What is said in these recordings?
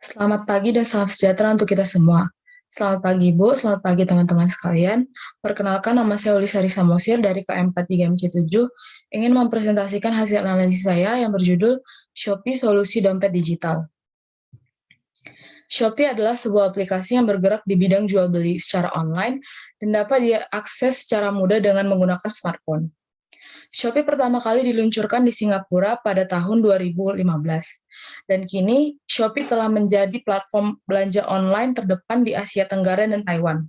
Selamat pagi dan salam sejahtera untuk kita semua. Selamat pagi Bu, selamat pagi teman-teman sekalian. Perkenalkan, nama saya Ulisari Samosir dari KM43MC7, ingin mempresentasikan hasil analisis saya yang berjudul Shopee Solusi Dompet Digital. Shopee adalah sebuah aplikasi yang bergerak di bidang jual beli secara online dan dapat diakses secara mudah dengan menggunakan smartphone. Shopee pertama kali diluncurkan di Singapura pada tahun 2015, dan kini Shopee telah menjadi platform belanja online terdepan di Asia Tenggara dan Taiwan.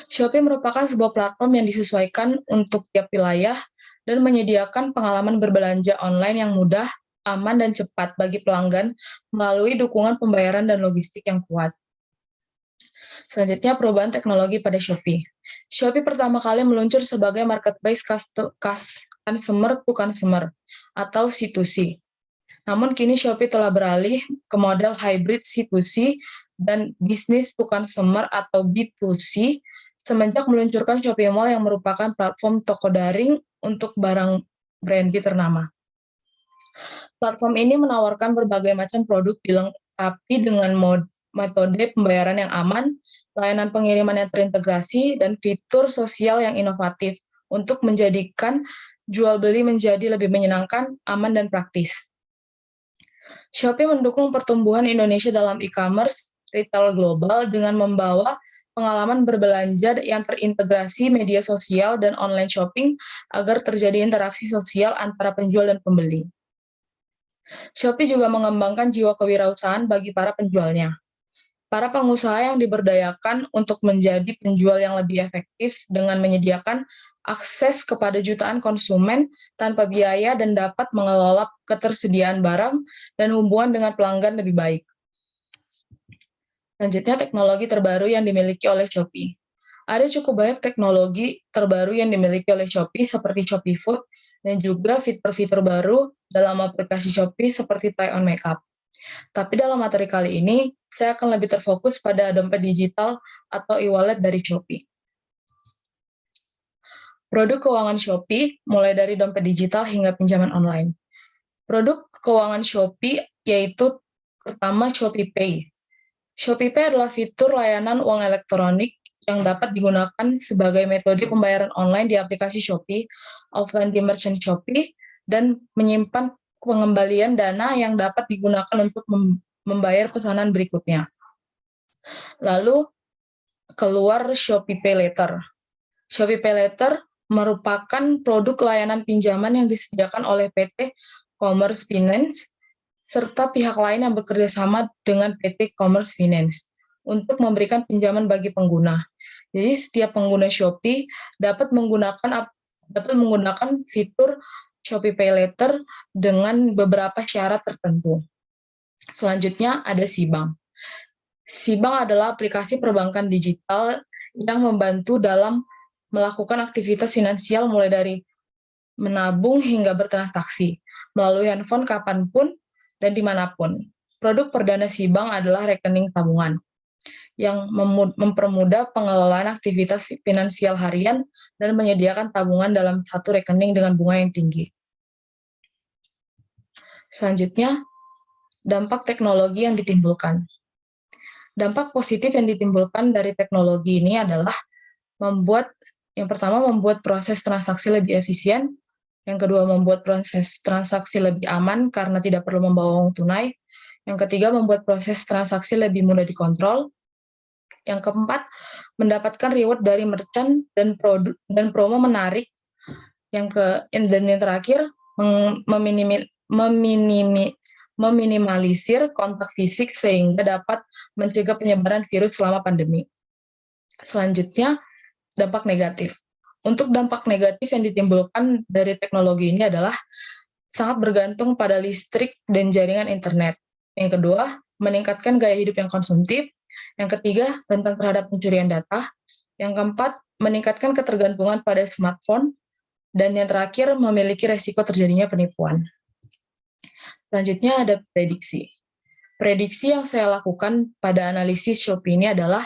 Shopee merupakan sebuah platform yang disesuaikan untuk tiap wilayah dan menyediakan pengalaman berbelanja online yang mudah, aman, dan cepat bagi pelanggan melalui dukungan pembayaran dan logistik yang kuat. Selanjutnya, perubahan teknologi pada Shopee. Shopee pertama kali meluncur sebagai marketplace customer to consumer atau C2C. Namun kini Shopee telah beralih ke model hybrid C2C dan business to consumer atau B2C semenjak meluncurkan Shopee Mall yang merupakan platform toko daring untuk barang branded ternama. Platform ini menawarkan berbagai macam produk dilengkapi dengan metode pembayaran yang aman, layanan pengiriman yang terintegrasi, dan fitur sosial yang inovatif untuk menjadikan jual beli menjadi lebih menyenangkan, aman, dan praktis. Shopee mendukung pertumbuhan Indonesia dalam e-commerce retail global dengan membawa pengalaman berbelanja yang terintegrasi media sosial dan online shopping agar terjadi interaksi sosial antara penjual dan pembeli. Shopee juga mengembangkan jiwa kewirausahaan bagi para penjualnya. Para pengusaha yang diberdayakan untuk menjadi penjual yang lebih efektif dengan menyediakan akses kepada jutaan konsumen tanpa biaya dan dapat mengelola ketersediaan barang dan hubungan dengan pelanggan lebih baik. Selanjutnya, teknologi terbaru yang dimiliki oleh Shopee. Ada cukup banyak teknologi terbaru yang dimiliki oleh Shopee seperti Shopee Food dan juga fitur-fitur baru dalam aplikasi Shopee seperti Try On Makeup. Tapi dalam materi kali ini, saya akan lebih terfokus pada dompet digital atau e-wallet dari Shopee. Produk keuangan Shopee, mulai dari dompet digital hingga pinjaman online. Produk keuangan Shopee yaitu pertama Shopee Pay. Shopee Pay adalah fitur layanan uang elektronik yang dapat digunakan sebagai metode pembayaran online di aplikasi Shopee, offline di merchant Shopee, dan menyimpan pengembalian dana yang dapat digunakan untuk membayar pesanan berikutnya. Lalu keluar Shopee Pay Later. Shopee Pay Later merupakan produk layanan pinjaman yang disediakan oleh PT Commerce Finance serta pihak lain yang bekerja sama dengan PT Commerce Finance untuk memberikan pinjaman bagi pengguna. Jadi setiap pengguna Shopee dapat menggunakan fitur Shopee Pay Later dengan beberapa syarat tertentu. Selanjutnya ada SIBank. SIBank adalah aplikasi perbankan digital yang membantu dalam melakukan aktivitas finansial mulai dari menabung hingga bertransaksi melalui handphone kapanpun dan dimanapun. Produk perdana SIBank adalah rekening tabungan yang mempermudah pengelolaan aktivitas finansial harian dan menyediakan tabungan dalam satu rekening dengan bunga yang tinggi. Selanjutnya, dampak teknologi yang ditimbulkan. Dampak positif yang ditimbulkan dari teknologi ini adalah yang pertama membuat proses transaksi lebih efisien, yang kedua membuat proses transaksi lebih aman karena tidak perlu membawa uang tunai, yang ketiga membuat proses transaksi lebih mudah dikontrol, yang keempat mendapatkan reward dari merchant dan promo menarik, dan yang terakhir meminimalisir kontak fisik sehingga dapat mencegah penyebaran virus selama pandemi. Selanjutnya, dampak negatif. Untuk dampak negatif yang ditimbulkan dari teknologi ini adalah sangat bergantung pada listrik dan jaringan internet. Yang kedua, meningkatkan gaya hidup yang konsumtif. Yang ketiga, rentan terhadap pencurian data. Yang keempat, meningkatkan ketergantungan pada smartphone. Dan yang terakhir, memiliki resiko terjadinya penipuan. Selanjutnya ada prediksi. Prediksi yang saya lakukan pada analisis Shopee ini adalah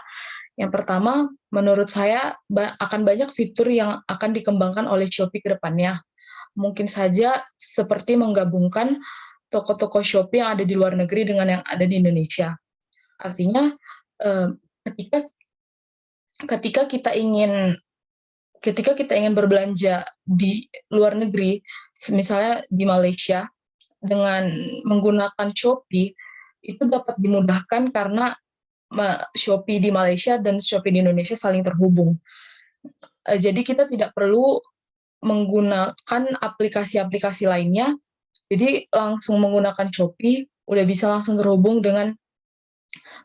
yang pertama, menurut saya akan banyak fitur yang akan dikembangkan oleh Shopee ke depannya. Mungkin saja seperti menggabungkan toko-toko Shopee yang ada di luar negeri dengan yang ada di Indonesia. Artinya, ketika ketika kita ingin ketika kita ingin berbelanja di luar negeri, misalnya di Malaysia, dengan menggunakan Shopee, itu dapat dimudahkan karena Shopee di Malaysia dan Shopee di Indonesia saling terhubung. Jadi kita tidak perlu menggunakan aplikasi-aplikasi lainnya, jadi langsung menggunakan Shopee, udah bisa langsung terhubung dengan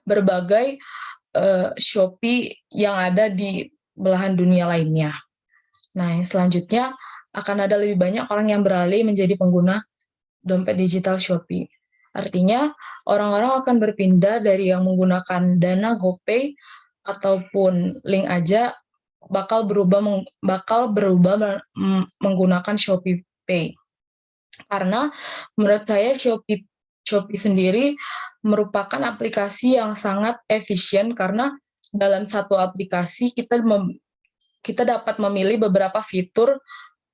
berbagai Shopee yang ada di belahan dunia lainnya. Nah, yang selanjutnya akan ada lebih banyak orang yang beralih menjadi pengguna dompet digital Shopee. Artinya, orang-orang akan berpindah dari yang menggunakan Dana, GoPay, ataupun link aja bakal berubah menggunakan Shopee Pay. Karena menurut saya Shopee sendiri merupakan aplikasi yang sangat efisien karena dalam satu aplikasi kita dapat memilih beberapa fitur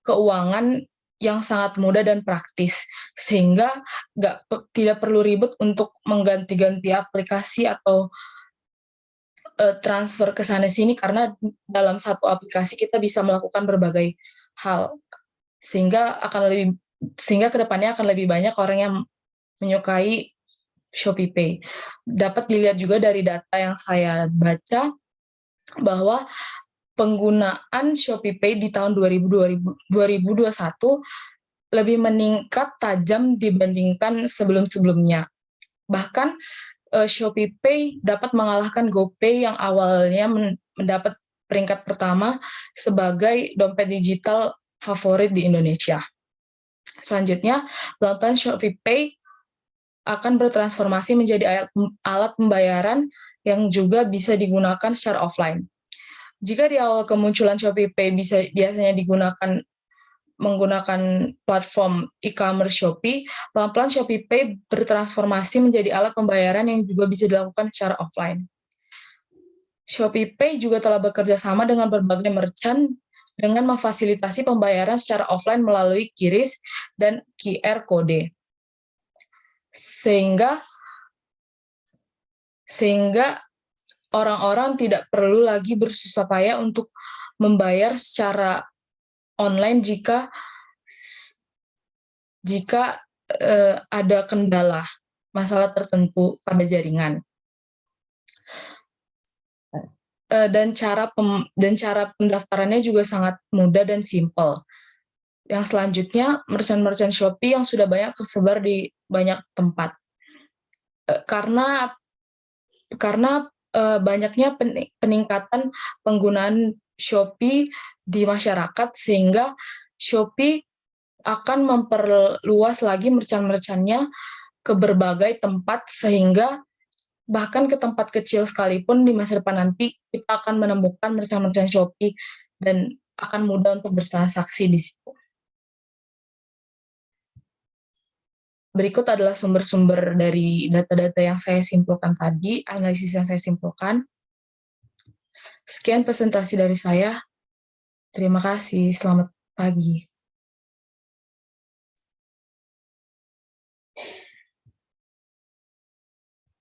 keuangan yang sangat mudah dan praktis, sehingga tidak perlu ribet untuk mengganti-ganti aplikasi atau transfer ke sana-sini, karena dalam satu aplikasi kita bisa melakukan berbagai hal, sehingga kedepannya akan lebih banyak orang yang menyukai Shopee Pay. Dapat dilihat juga dari data yang saya baca, bahwa penggunaan Shopee Pay di tahun 2021 lebih meningkat tajam dibandingkan sebelum-sebelumnya. Bahkan Shopee Pay dapat mengalahkan GoPay yang awalnya mendapat peringkat pertama sebagai dompet digital favorit di Indonesia. Selanjutnya, pelan-pelan Shopee Pay akan bertransformasi menjadi alat pembayaran yang juga bisa digunakan secara offline. Jika di awal kemunculan Shopee Pay biasanya menggunakan platform e-commerce Shopee, pelan-pelan Shopee Pay bertransformasi menjadi alat pembayaran yang juga bisa dilakukan secara offline. Shopee Pay juga telah bekerja sama dengan berbagai merchant dengan memfasilitasi pembayaran secara offline melalui QRIS dan QR Code. Sehingga orang-orang tidak perlu lagi bersusah payah untuk membayar secara online jika ada kendala masalah tertentu pada jaringan. Dan cara pendaftarannya juga sangat mudah dan simpel. Yang selanjutnya, merchant-merchant Shopee yang sudah banyak tersebar di banyak tempat. Karena banyaknya peningkatan penggunaan Shopee di masyarakat, sehingga Shopee akan memperluas lagi merchant-merchantnya ke berbagai tempat, sehingga bahkan ke tempat kecil sekalipun di masa depan nanti kita akan menemukan merchant-merchant Shopee dan akan mudah untuk bertransaksi di situ. Berikut adalah sumber-sumber dari data-data yang saya simpulkan tadi, analisis yang saya simpulkan. Sekian presentasi dari saya. Terima kasih, selamat pagi.